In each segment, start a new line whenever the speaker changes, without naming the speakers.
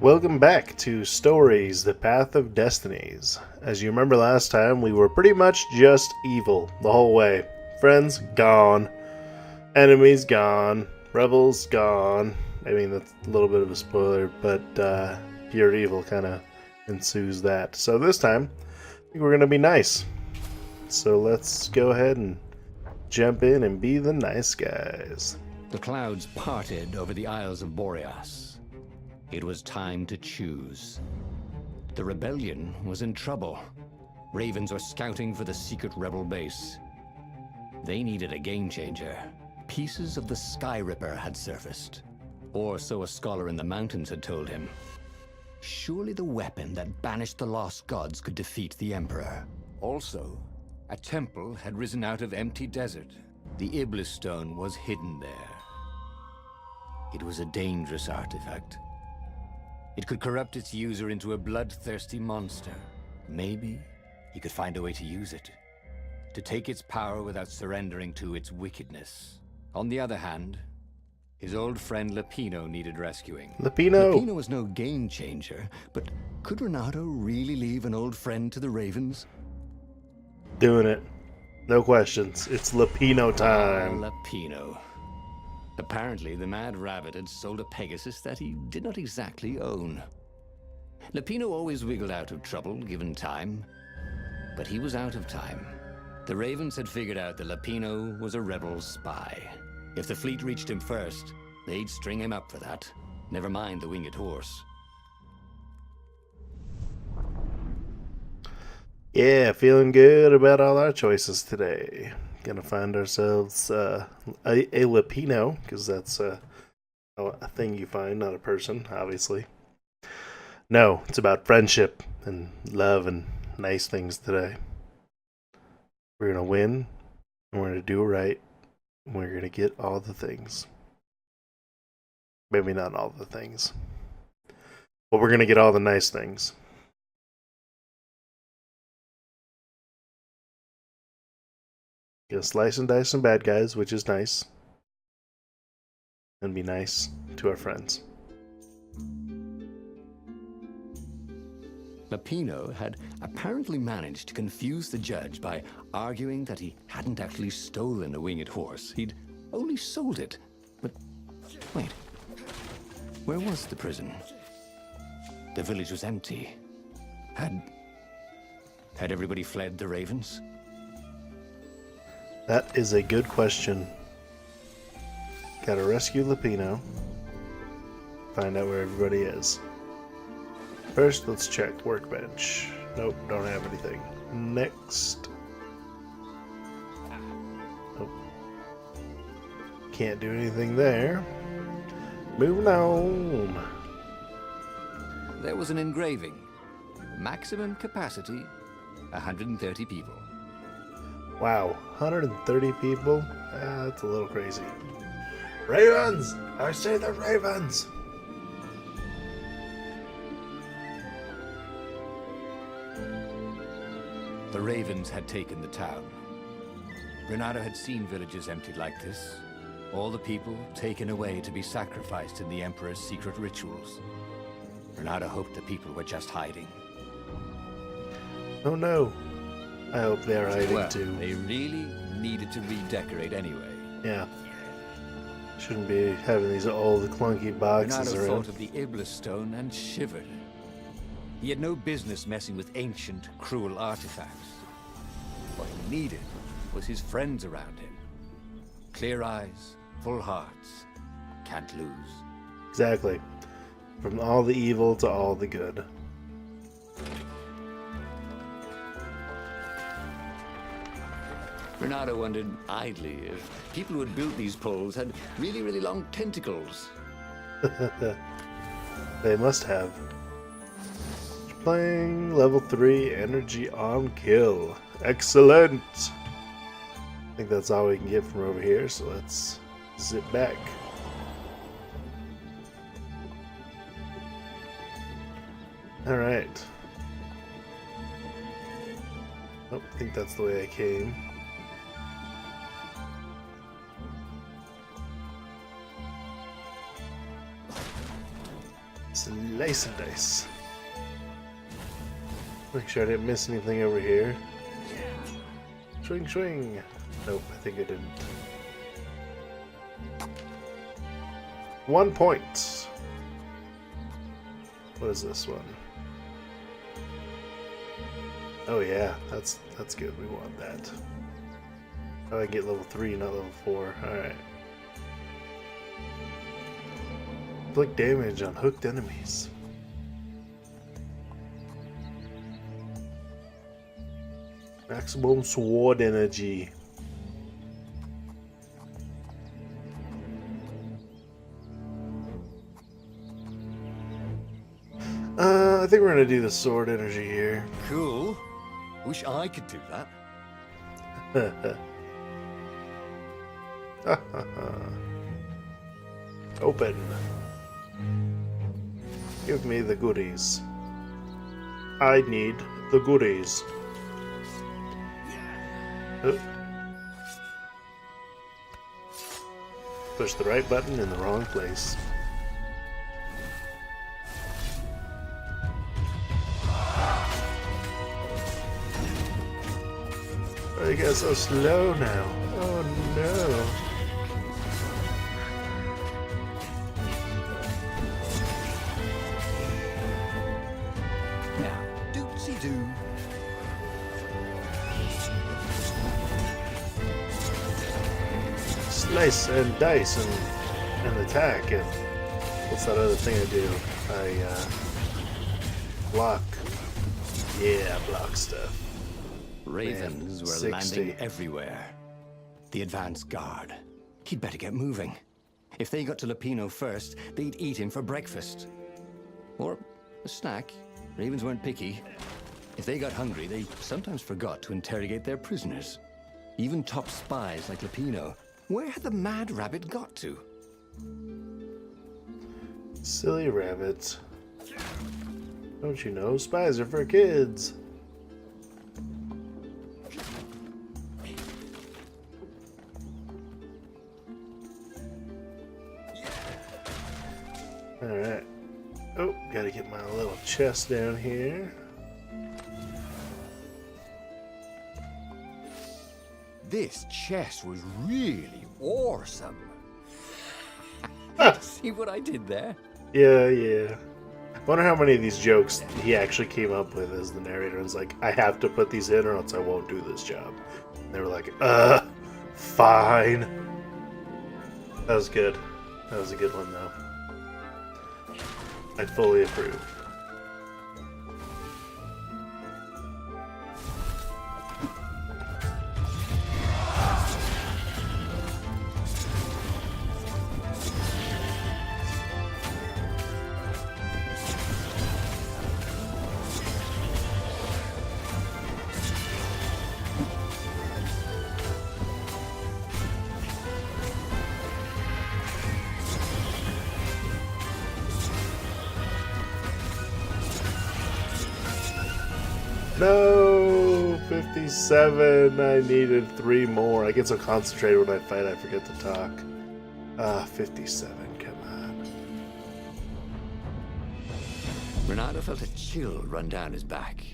Welcome back to Stories, The Path of Destinies. As you remember last time, we were pretty much just evil the whole way. Friends, gone. Enemies, gone. Rebels, gone. I mean, that's a little bit of a spoiler, but pure evil kind of ensues that. So this time, I think we're going to be nice. So let's go ahead and jump in and be the nice guys.
The clouds parted over the Isles of Boreas. It was time to choose. The rebellion was in trouble. Ravens were scouting for the secret rebel base. They needed a game changer. Pieces of the Sky Ripper had surfaced. Or so a scholar in the mountains had told him. Surely the weapon that banished the lost gods could defeat the Emperor. Also, a temple had risen out of empty desert. The Iblis stone was hidden there. It was a dangerous artifact. It could corrupt its user into a bloodthirsty monster. Maybe he could find a way to use it, to take its power without surrendering to its wickedness. On the other hand, his old friend Lapino needed rescuing. Lapino was no game changer, but could Renato really leave an old friend to the Ravens?
Doing it. No questions. It's Lapino time.
Lapino. Apparently, the Mad Rabbit had sold a Pegasus that he did not exactly own. Lapino always wiggled out of trouble, given time. But he was out of time. The Ravens had figured out that Lapino was a rebel spy. If the fleet reached him first, they'd string him up for that. Never mind the winged horse.
Yeah, feeling good about all our choices today. Gonna find ourselves a Lapino, because that's a thing you find, not a person, obviously. No, it's about friendship and love and nice things today. We're gonna win, and we're gonna do it right, and we're gonna get all the things. Maybe not all the things, but we're gonna get all the nice things. Gonna slice and dice some bad guys, which is nice. And be nice to our friends.
Lapino had apparently managed to confuse the judge by arguing that he hadn't actually stolen a winged horse. He'd only sold it. But wait, where was the prison? The village was empty. Had everybody fled the Ravens?
That is a good question. Gotta rescue Lapino. Find out where everybody is. First, let's check workbench. Nope, don't have anything. Next. Nope. Can't do anything there. Moving on.
There was an engraving. Maximum capacity, 130 people.
Wow, 130 people? That's a little crazy. Ravens! I say the Ravens!
The Ravens had taken the town. Renato had seen villages emptied like this. All the people taken away to be sacrificed in the Emperor's secret rituals. Renato hoped the people were just hiding.
Oh no. I hope they're hiding too.
They really needed to redecorate anyway.
Yeah. Shouldn't be having these old clunky boxes
Renato
around.
thought of the Iblis stone and shivered. He had no business messing with ancient, cruel artifacts. What he needed was his friends around him. Clear eyes, full hearts. Can't lose.
Exactly. From all the evil to all the good.
Renato wondered idly if people who had built these poles had really, really long tentacles.
They must have. Playing level 3 energy on kill. Excellent! I think that's all we can get from over here, so let's zip back. Alright. Oh, I think that's the way I came. Slice and dice. Make sure I didn't miss anything over here. Swing, swing. Nope, I think I didn't. 1 point. What is this one? Oh yeah, that's good. We want that. Oh, I get level 3, not level 4. Alright. Inflict damage on hooked enemies. Maximum sword energy. I think we're gonna do the sword energy here.
Cool. Wish I could do that.
Open. Give me the goodies. I need the goodies. Push the right button in the wrong place. Oh, you guys so slow now. Oh no.
Now, doopsie-doo.
Slice and dice and attack and what's that other thing I do? I block. Yeah, block stuff.
Ravens were
60.
landing everywhere. The advance guard. He'd better get moving. If they got to Lupino first, they'd eat him for breakfast. Or a snack. Ravens weren't picky. If they got hungry, they sometimes forgot to interrogate their prisoners. Even top spies like Lupino. Where had the mad rabbit got to?
Silly rabbits. Don't you know? Spies are for kids. Alright. Oh, gotta get my little chest down here.
This chest was really awesome.
See what I did there?
Yeah. Wonder how many of these jokes he actually came up with as the narrator. Was like, I have to put these in or else I won't do this job. And they were like, fine. That was good. That was a good one though. I fully approve. No, 57. I needed 3 more. I get so concentrated when I fight, I forget to talk. 57. Come on.
Renato felt a chill run down his back.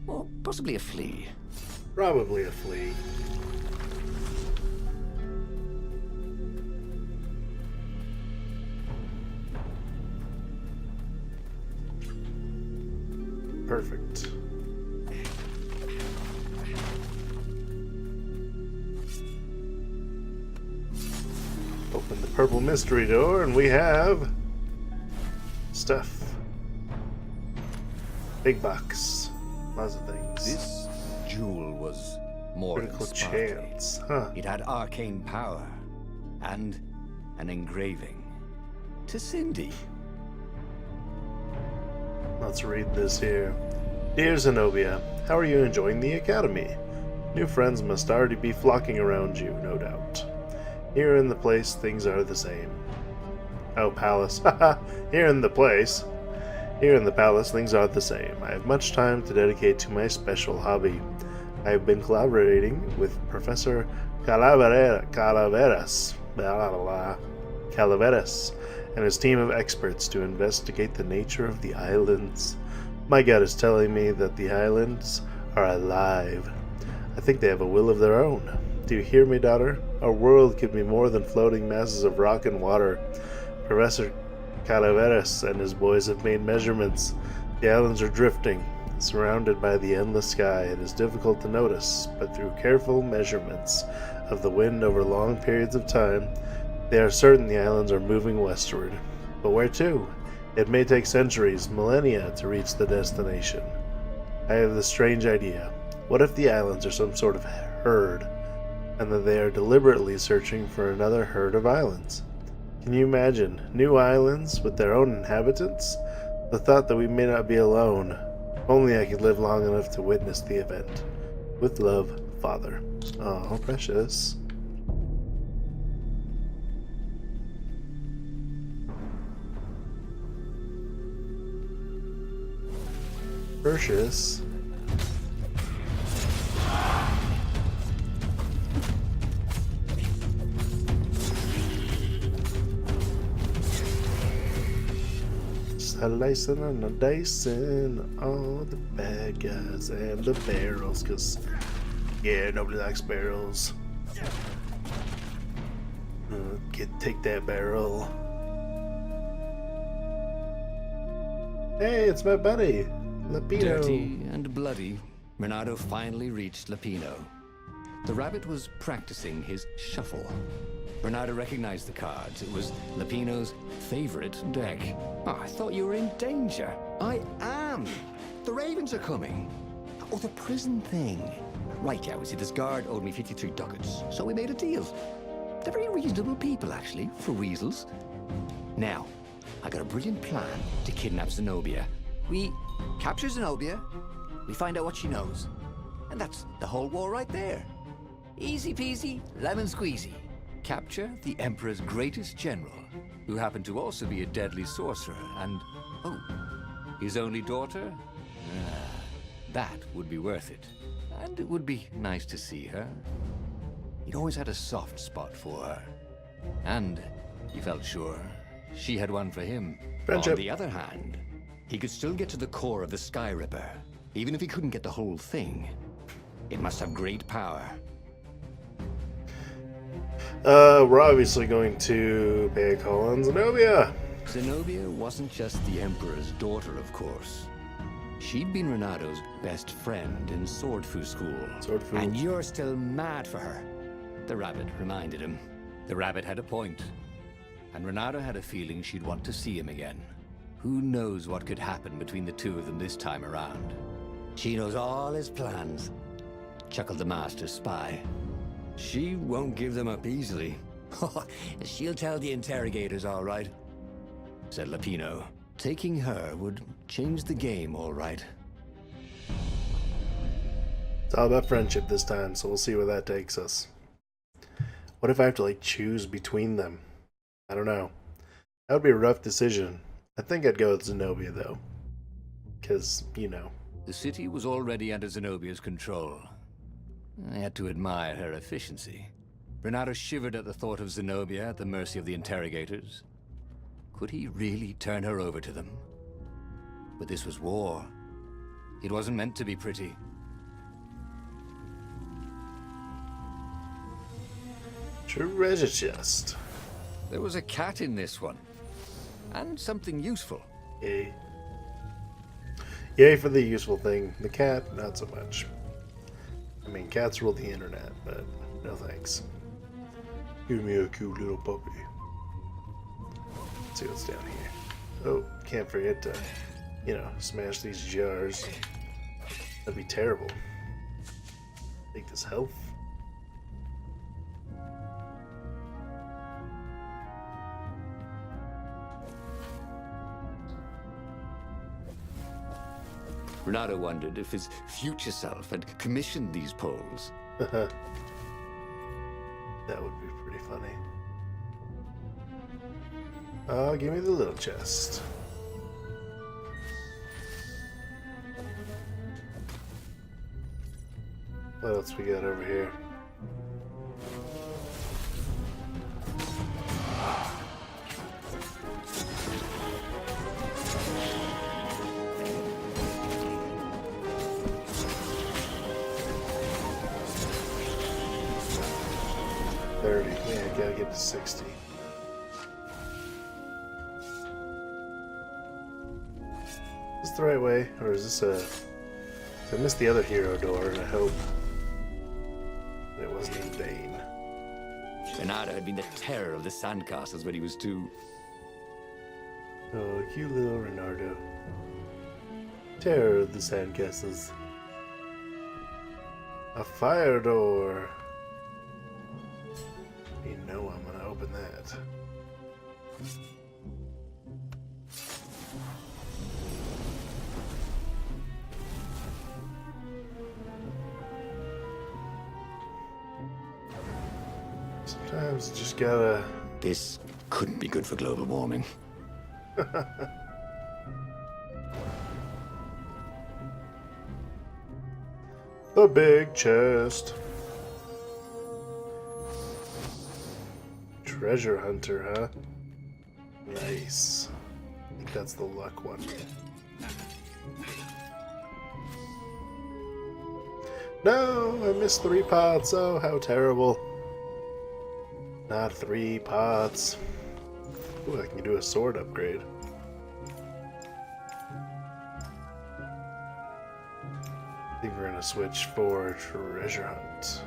Or possibly a flea.
Probably a flea. Perfect. Open the purple mystery door and we have stuff. Big box. Lots of things.
This jewel was more than
Critical
sparkly.
chance. Huh.
It had arcane power. And an engraving. To Cindy.
Let's read this here. Dear Zenobia, how are you enjoying the Academy? New friends must already be flocking around you, no doubt. Here in the place, things are the same. Oh, palace. Haha, here in the place. Here in the palace, things are the same. I have much time to dedicate to my special hobby. I have been collaborating with Professor Calaveras, and his team of experts to investigate the nature of the islands. My gut is telling me that the islands are alive. I think they have a will of their own. Do you hear me, daughter? Our world could be more than floating masses of rock and water. Professor Calaveras and his boys have made measurements. The islands are drifting, surrounded by the endless sky. It is difficult to notice, but through careful measurements of the wind over long periods of time, they are certain the islands are moving westward. But where to? It may take centuries, millennia, to reach the destination. I have this strange idea. What if the islands are some sort of herd, and that they are deliberately searching for another herd of islands? Can you imagine new islands with their own inhabitants? The thought that we may not be alone. Only I could live long enough to witness the event. With love, Father. Oh, precious. Precious. Slicing and a dicing all the bad guys and the barrels, cause yeah, nobody likes barrels. Take that barrel. Hey, it's my buddy, Lapino.
Dirty and bloody, Renato finally reached Lapino. The rabbit was practicing his shuffle. Bernardo recognized the cards. It was Lapino's favorite deck. Oh, I thought you were in danger. I am. The ravens are coming. Oh, the prison thing. Right, yeah, we see this guard owed me 53 ducats, so we made a deal. They're very reasonable people, actually, for weasels. Now, I got a brilliant plan to kidnap Zenobia.
We capture Zenobia, we find out what she knows, and that's the whole war right there. Easy peasy, lemon squeezy.
Capture the Emperor's greatest general, who happened to also be a deadly sorcerer, and, oh, his only daughter? That would be worth it. And it would be nice to see her. He'd always had a soft spot for her. And he felt sure she had one for him.
Friendship.
On the other hand, he could still get to the core of the Sky Ripper, even if he couldn't get the whole thing. It must have great power.
We're obviously going to pay a call on Zenobia.
Zenobia wasn't just the Emperor's daughter, of course. She'd been Renato's best friend in Sword Fu school.
Sword Fu.
And you're still mad for her. The rabbit reminded him. The rabbit had a point. And Renato had a feeling she'd want to see him again. Who knows what could happen between the two of them this time around?
She knows all his plans,
Chuckled the master spy. She won't give them up easily,
She'll tell the interrogators, all right.
said Lapino. Taking her would change the game, all right.
It's all about friendship this time, so we'll see where that takes us. What if I have to, like, choose between them? I don't know. That would be a rough decision. I think I'd go with Zenobia, though. Because, you know.
The city was already under Zenobia's control. I had to admire her efficiency. Renato shivered at the thought of Zenobia at the mercy of the interrogators. Could he really turn her over to them? But this was war. It wasn't meant to be pretty.
Treasure chest.
There was a cat in this one. And something useful.
Yay. Yay for the useful thing. The cat, not so much. I mean, cats rule the internet, but no thanks. Give me a cute little puppy. Let's see what's down here. Oh, can't forget to, you know, smash these jars. That'd be terrible. Take this health.
Renato wondered if his future self had commissioned these poles.
That would be pretty funny. Give me the little chest. What else we got over here? gotta get to 60. Is this the right way? Or is this a... I missed the other hero door, and I hope it wasn't in vain.
Renata had been the terror of the sandcastles when he was 2.
Oh, cute little Renardo. Terror of the sandcastles. A fire door. You know I'm gonna open that. Sometimes you just gotta...
This couldn't be good for global warming.
The big chest. Treasure hunter, huh? Nice. I think that's the luck one. No, I missed 3 pots. Oh, how terrible. Not 3 pots. Ooh, I can do a sword upgrade. I think we're gonna switch for treasure hunt.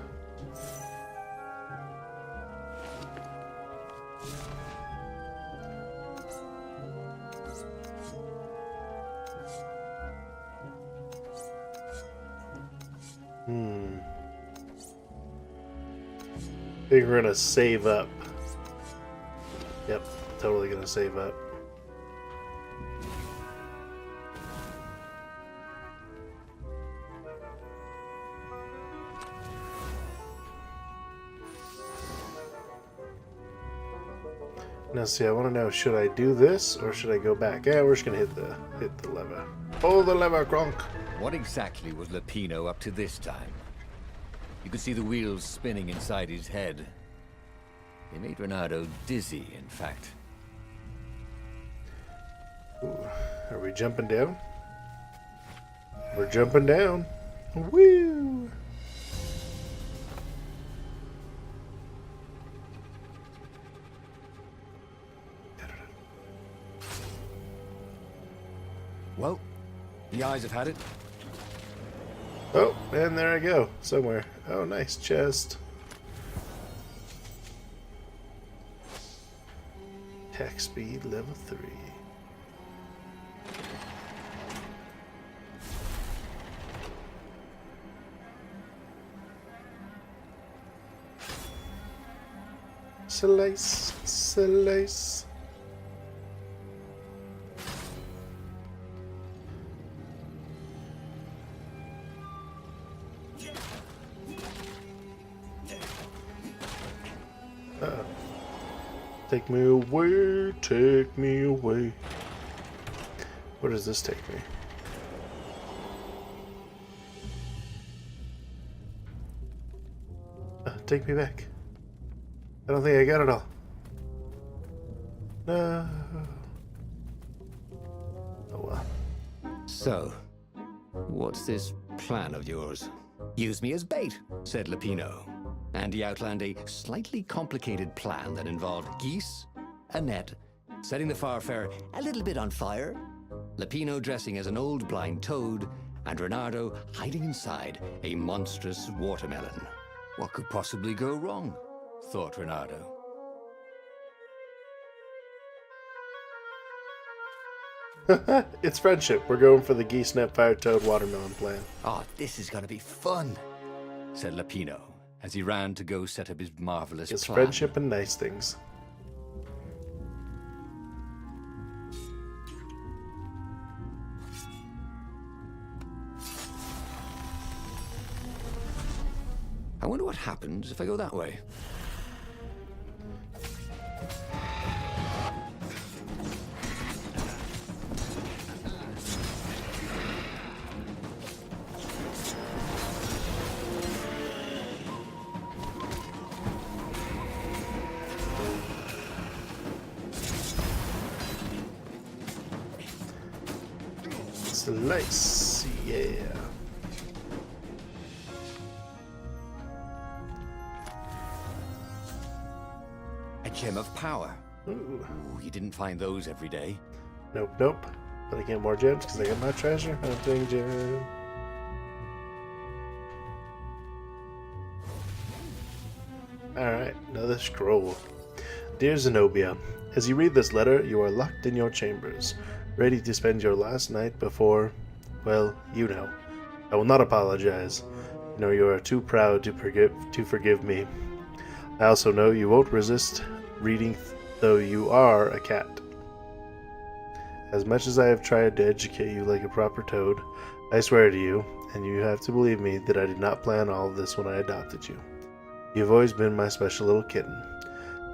I think we're gonna save up. Yep, totally gonna save up. Now see, I want to know, should I do this or should I go back? Yeah, we're just gonna hit the lever. Pull the lever, Gronk.
What exactly was Lupino up to this time? You could see the wheels spinning inside his head. They made Renato dizzy, in fact.
Ooh, are we jumping down? We're jumping down. Woo!
Well, the eyes have had it.
Oh, and there I go. Somewhere. Oh, nice chest. Attack speed level 3. Slice, slice. Take me away, take me away. Where does this take me? Take me back. I don't think I got it all. No. Oh well.
So, what's this plan of yours?
Use me as bait.
Said Lupino. And he outlined a slightly complicated plan that involved geese, a net, setting the Farfarer
A little bit on fire.
Lupino dressing as an old blind toad, and Renardo hiding inside a monstrous watermelon.
What could possibly go wrong? Thought Renato.
It's friendship. We're going for the geese, net, fire, toad, watermelon plan.
Oh, this is gonna be fun.
Said Lupino, as he ran to go set up his marvelous
It's
plan.
friendship and nice things.
I wonder what happens if I go that way.
Slice, yeah.
gem of power.
Ooh.
Ooh, you didn't find those every day.
Nope, nope. But I get more gems because I got my treasure hunting gem. Alright, another scroll. Dear Zenobia, as you read this letter, you are locked in your chambers, ready to spend your last night before, well, you know. I will not apologize. I know you are too proud to forgive me. I also know you won't resist reading, though you are a cat. As much as I have tried to educate you like a proper toad, I swear to you, and you have to believe me, that I did not plan all of this when I adopted you. You've always been my special little kitten.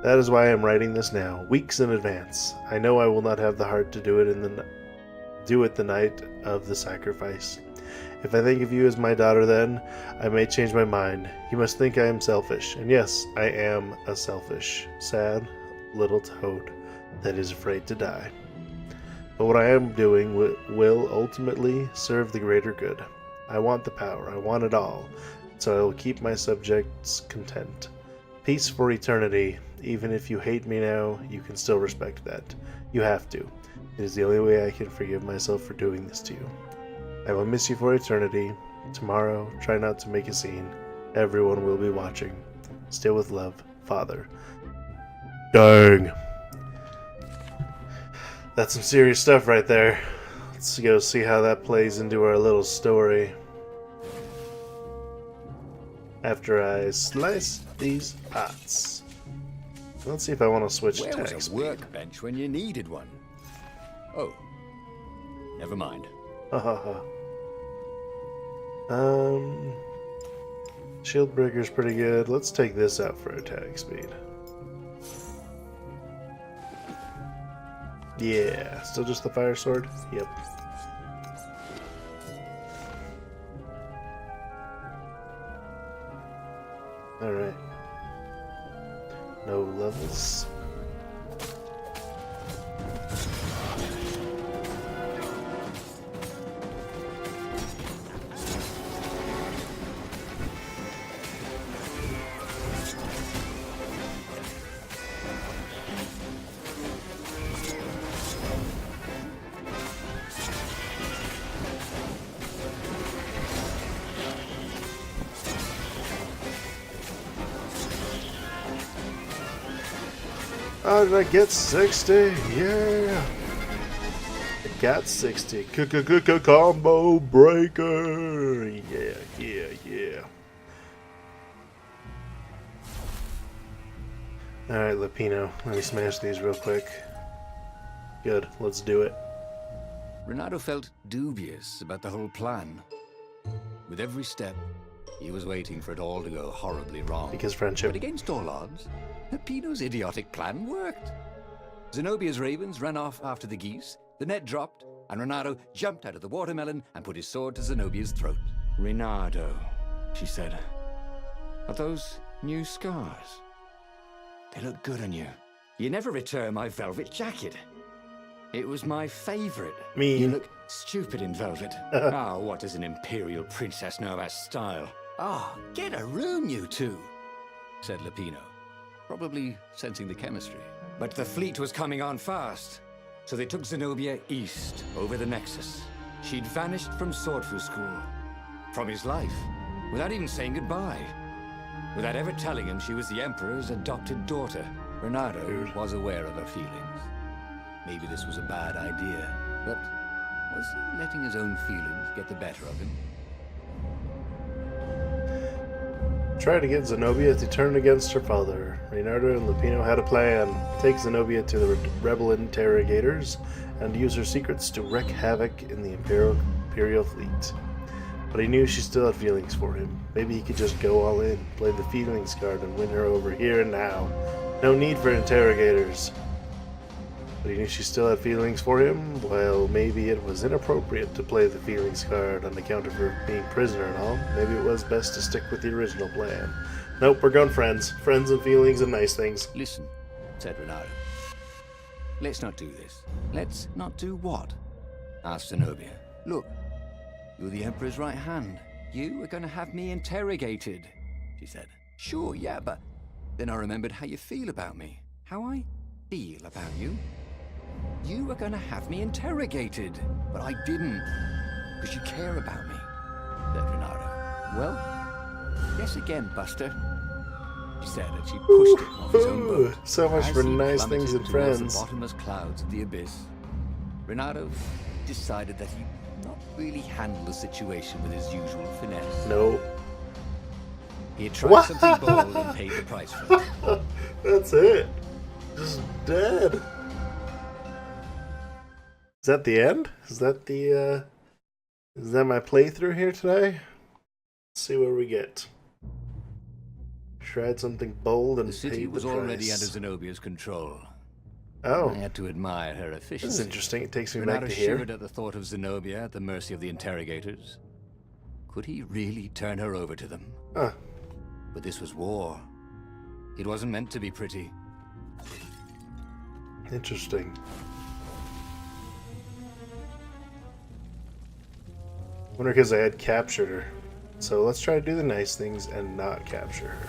That is why I am writing this now, weeks in advance. I know I will not have the heart to do it the night of the sacrifice. If I think of you as my daughter then, I may change my mind. You must think I am selfish, and yes, I am a selfish, sad little toad that is afraid to die. But what I am doing will ultimately serve the greater good. I want the power, I want it all, so I will keep my subjects content. Peace for eternity. Even if you hate me now, you can still respect that. You have to. It is the only way I can forgive myself for doing this to you. I will miss you for eternity. Tomorrow, try not to make a scene. Everyone will be watching. Still with love, Father. Dang. That's some serious stuff right there. Let's go see how that plays into our little story. After I slice these pots. Let's see if I want to switch
Where
tax
was a
speed.
workbench when you needed one? Oh, never mind.
Ha ha ha. Shield breaker's pretty good. Let's take this out for attack speed. Yeah, still just the fire sword? Yep. Alright. No levels. How did I get 60? Yeah! I got 60. Combo breaker! Yeah, yeah, yeah. Alright, Lapino. Let me smash these real quick. Good, let's do it.
Renato felt dubious about the whole plan. With every step, he was waiting for it all to go horribly wrong.
Because friendship.
But against all odds, Pino's idiotic plan worked. Zenobia's ravens ran off after the geese, the net dropped, and Renato jumped out of the watermelon and put his sword to Zenobia's throat.
Renato, she said. Are those new scars? They look good on you. You never return my velvet jacket. It was my favorite.
Me.
You look stupid in velvet. Ah, what does an imperial princess know about style?
Ah, get a room, you two, said Lapino, probably sensing the chemistry.
But the fleet was coming on fast, so they took Zenobia east, over the Nexus. She'd vanished from Swordfu School, from his life, without even saying goodbye. Without ever telling him she was the Emperor's adopted daughter.
Renato was aware of her feelings. Maybe this was a bad idea, but was he letting his own feelings get the better of him?
Try to get Zenobia to turn against her father. Reynardo and Lupino had a plan. Take Zenobia to the rebel interrogators and use her secrets to wreak havoc in the Imperial fleet. But he knew she still had feelings for him. Maybe he could just go all in, play the feelings card, and win her over here and now. No need for interrogators. But he knew she still had feelings for him. Well, maybe it was inappropriate to play the feelings card on account of her being prisoner and all. Maybe it was best to stick with the original plan. Nope, we're going friends. Friends and feelings and nice things.
Listen, said Renato. Let's not do this. Let's not do what? Asked Zenobia. Look, you're the Emperor's right hand. You are going to have me interrogated, she said. Sure, yeah, but then I remembered how you feel about me. how I feel about you. You were gonna have me interrogated, but I didn't, because you care about me, said Renato. Well, guess again, Buster, she said as she pushed him off his own boat.
So much
As
for
he
nice
plummeted
things and
towards
friends.
the bottomless clouds of the abyss, Renato decided that he'd not really handle the situation with his usual finesse.
No.
He had tried something bold and paid the price for it.
That's it. Just dead. Is that the end? Is that is that my playthrough here today? Let's see what we get. Tried something bold and
The city
paid
was
the
already
price.
under Zenobia's control.
Oh,
I had to admire her
this is
efficiency.
interesting. It takes me
Renato
back to here.
shivered at the thought of Zenobia at the mercy of the interrogators. Could he really turn her over to them?
Huh.
But this was war. It wasn't meant to be pretty.
Interesting. Wonder because I had captured her. So let's try to do the nice things and not capture her.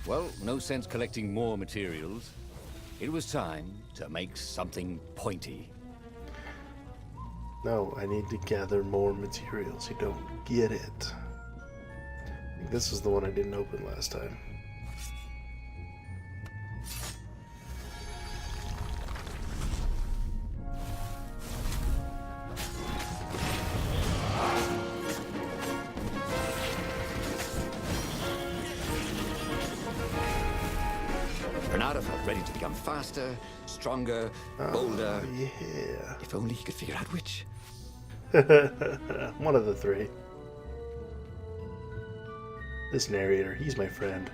Well, no sense collecting more materials. It was time to make something pointy.
No, I need to gather more materials. You don't get it. I think this is the one I didn't open last time.
Renato felt ready to become faster, stronger, bolder.
Yeah.
If only he could figure out which.
One of the three. This narrator, he's my friend.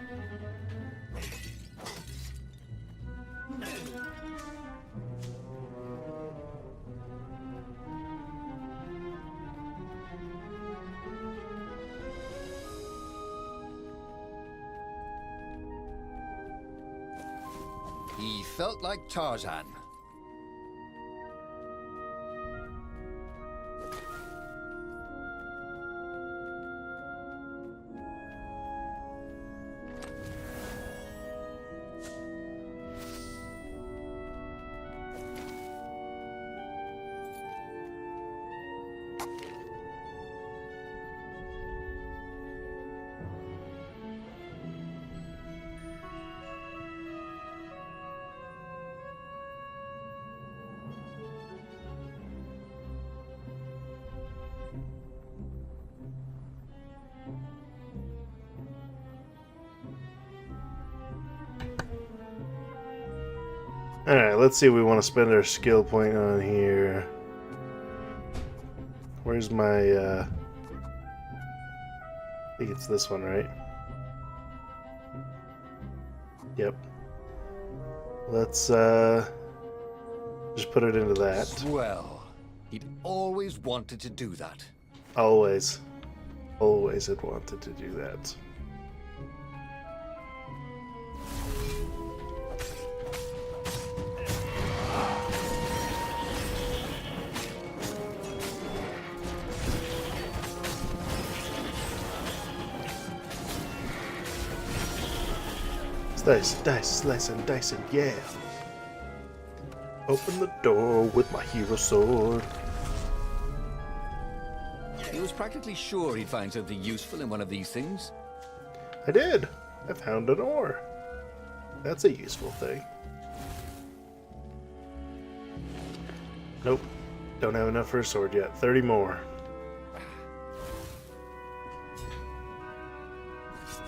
He felt like Tarzan.
Alright, let's see what we want to spend our skill point on here. Where's my, I think it's this one, right? Yep. Let's, just put it into that.
Swell. He'd always wanted to do that.
Always. Always had wanted to do that. Slice, dice, slice and dicing, yeah. Open the door with my hero sword.
He was practically sure he'd find something useful in one of these things.
I did. I found an ore. That's a useful thing. Nope. Don't have enough for a sword yet. 30 more.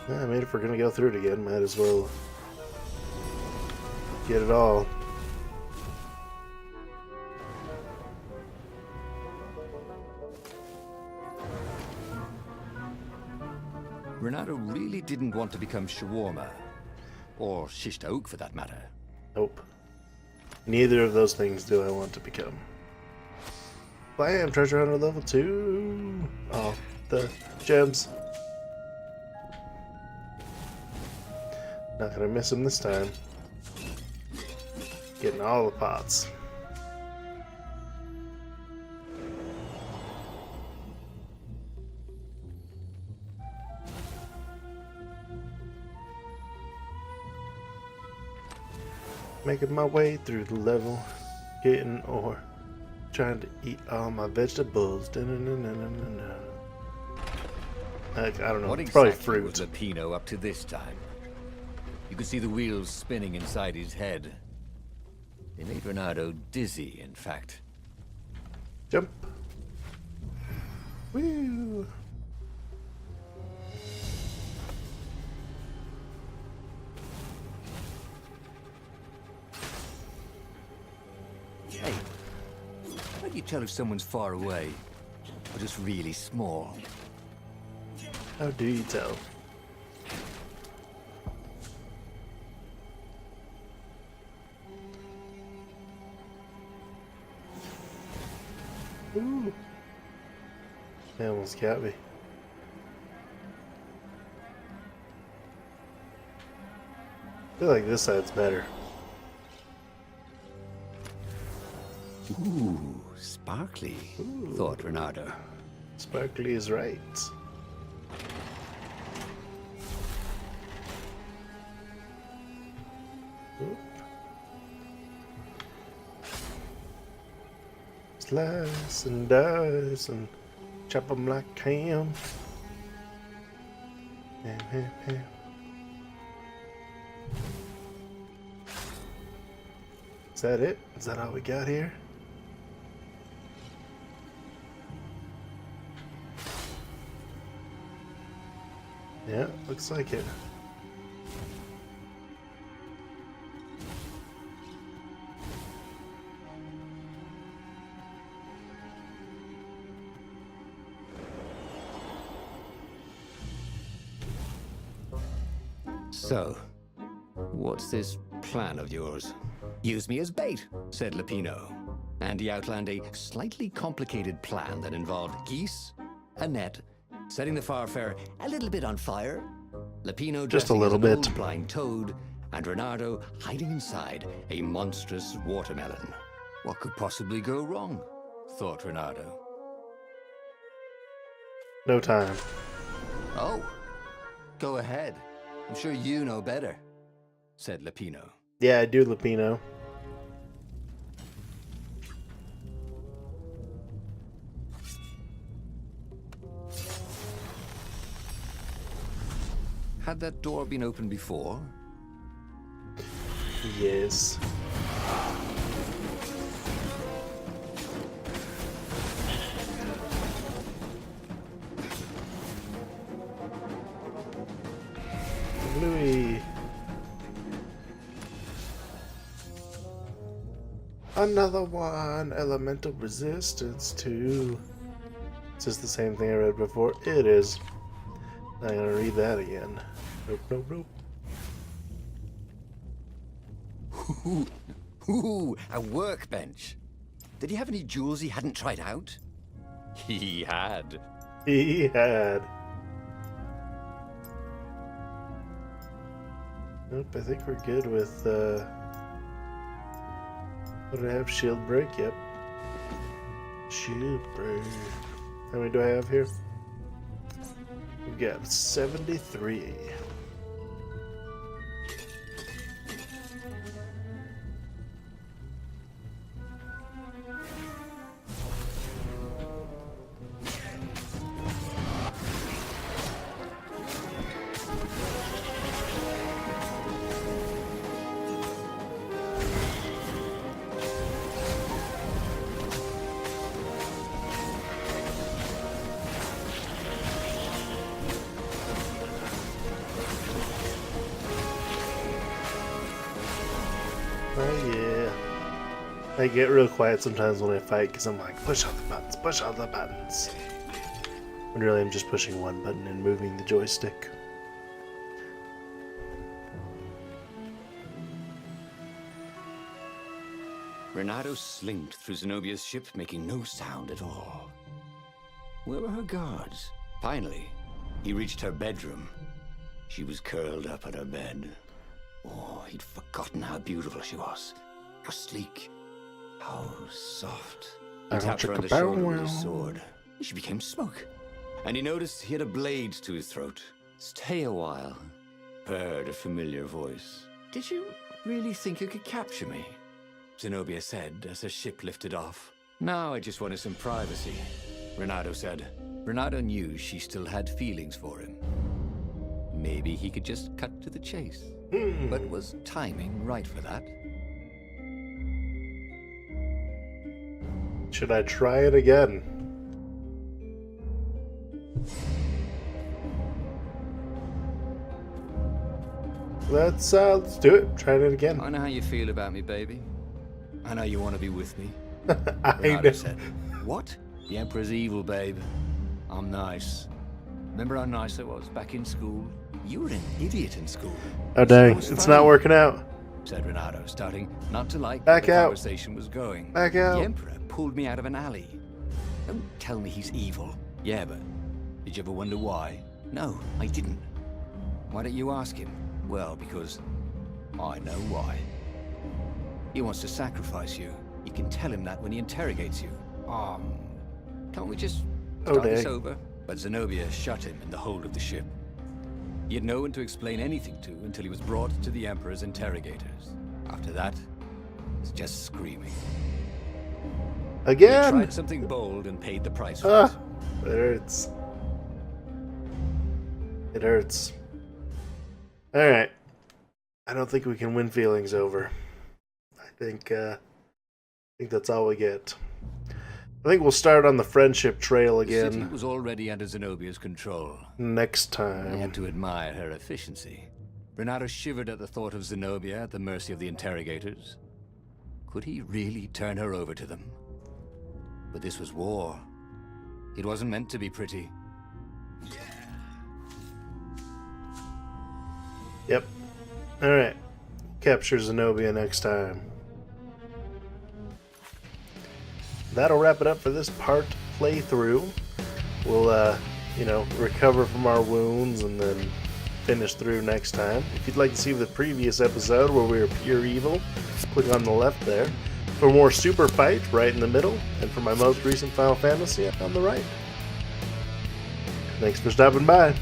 Yeah, I mean, if we're gonna go through it again, might as well get it all.
Renato really didn't want to become shawarma. Or shish taouk, for that matter.
Nope. Neither of those things do I want to become. Bam! Treasure hunter level 2! Oh, the gems. Not gonna miss him this time. Getting all the pots. Making my way through the level, getting ore, trying to eat all my vegetables. Da-na-na-na-na-na. Like, I don't know,
What
it's probably
exactly was
fruit.
Lapino up to this time? You could see the wheels spinning inside his head. They made Renato dizzy, in fact.
Jump. Woo.
Hey, how do you tell if someone's far away or just really small?
How do you tell? Ooh. They almost got me. I feel like this side's better.
Ooh, sparkly, thought Renato.
Sparkly is right. Oop. Slice and dice and chop them like ham. Ham, ham, ham. Is that it? Is that all we got here? Yeah, looks like it.
So, what's this plan of yours? Use me as bait, said Lapino. And he outlined a slightly complicated plan that involved geese, a net, setting the Farfair a little bit on fire, Lapino
Just a
dressing as
little
an
bit.
old blind toad, and Renato hiding inside a monstrous watermelon.
What could possibly go wrong? Thought Renato.
No time.
Oh, go ahead. I'm sure you know better, said Lapino.
Yeah, I do, Lapino.
Had that door been opened before?
Yes. Louis. Another one. Elemental resistance to. Is this the same thing I read before? It is. I'm gonna read that again. Nope, nope, nope.
Ooh, a workbench. Did he have any jewels he hadn't tried out?
He had.
He had. Nope, I think we're good with, what do I have? Shield break? Yep. Shield break. How many do I have here? We've got 73. Oh yeah. I get real quiet sometimes when I fight because I'm like, push all the buttons, push all the buttons. When really I'm just pushing one button and moving the joystick.
Renato slinked through Zenobia's ship, making no sound at all. Where were her guards? Finally, he reached her bedroom. She was curled up on her bed. Oh, he'd forgotten how beautiful she was. How sleek. How soft. He tapped her on the shoulder with his sword. She became smoke. And he noticed he had a blade to his throat. Stay a while, purred a familiar voice. Did you
really think you could capture me? Zenobia said as her ship lifted off. Now I just wanted some privacy, Renato said. Renato knew she still had feelings for him. Maybe he could just cut to the chase. But was timing right for that?
Should I try it again? Let's do it. Try it again.
I know how you feel about me, baby. I know you want to be with me.
I
Renato
know.
said, what? The Emperor's evil, babe. I'm nice. Remember how nice I was back in school? You were an idiot in school.
Oh dang,
So was
it's
funny,
not working out.
said Renato, starting not to like
Back
where the
out.
conversation was going.
Back out.
The Emperor pulled me out of an alley. Don't tell me he's evil. Yeah, but did you ever wonder why? No, I didn't. Why don't you ask him? Well, because I know why. He wants to sacrifice you. You can tell him that when he interrogates you. Can't we just start this
dang.
over? But Zenobia shut him in the hold of the ship. He had no one to explain anything to until he was brought to the Emperor's interrogators. After that, it's just screaming. He
Again!
tried something bold and paid the price for it.
It hurts. It hurts. Alright. I don't think we can win feelings over. I think that's all we get. I think we'll start on the friendship trail
The city
again
was already under Zenobia's control.
next
I
time.
had to admire her efficiency. Renato shivered at the thought of Zenobia at the mercy of the interrogators. Could he really turn her over to them? But this was war. It wasn't meant to be pretty.
Yep. Alright. Capture Zenobia next time. That'll wrap it up for this part playthrough. We'll, recover from our wounds and then finish through next time. If you'd like to see the previous episode where we were pure evil, click on the left there. For more super fight, right in the middle. And for my most recent Final Fantasy, on the right. Thanks for stopping by.